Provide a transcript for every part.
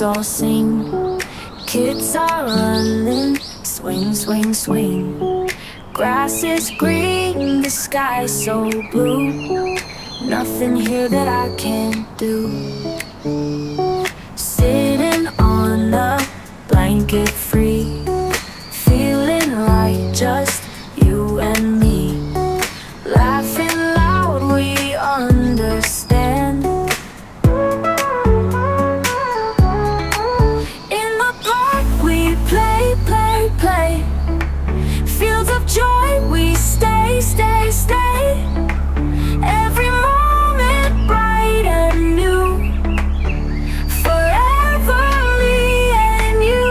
all sing. Kids are running, swing, swing, swing. Grass is green, the sky is so blue. Nothing here that I can't do. Sitting on a blanket free, feeling like just you and me. Laughing loud, we understand. In the park we play, play, play. Fields of joy, we stay, stay, stay. Every moment bright and new. Forever me and you.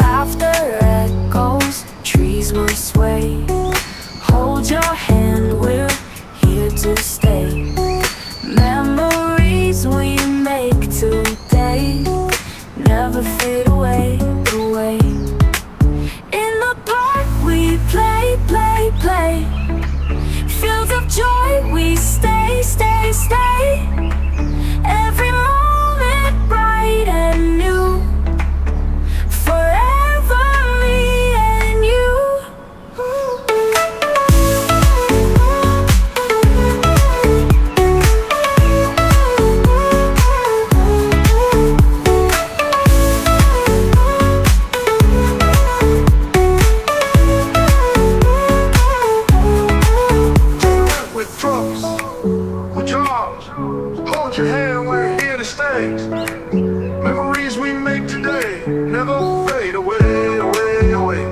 Laughter echoes, trees will sway. Hold your hand, we're here to stay. Memories we make today never fade away, away. In the park we play, play, play. Fields of joy, we stay, stay, stay. Every moment bright and new. Forever me and you. With trucks, with jobs, hold your hand, we're here to stay. Memories we make today never fade away, away, away,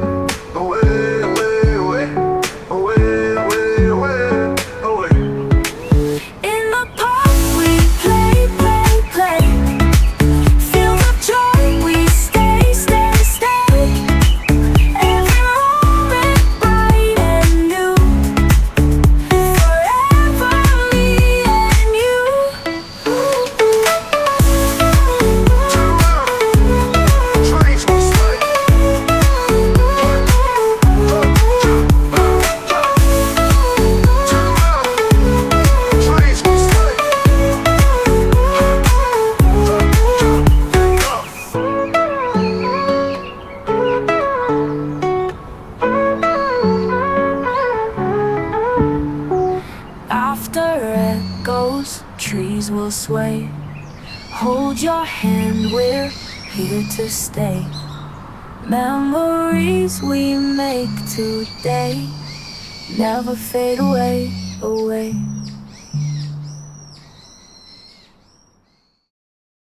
away, away, away, away, away, away. In the park we play, play, play. Fields of joy, we stay, stay, stay. Every moment bright and new. Forever me and you. Trains will sway. Trains will sway. After echoes, trees will sway. Hold your hand, we're here to stay. Memories we make today never fade away.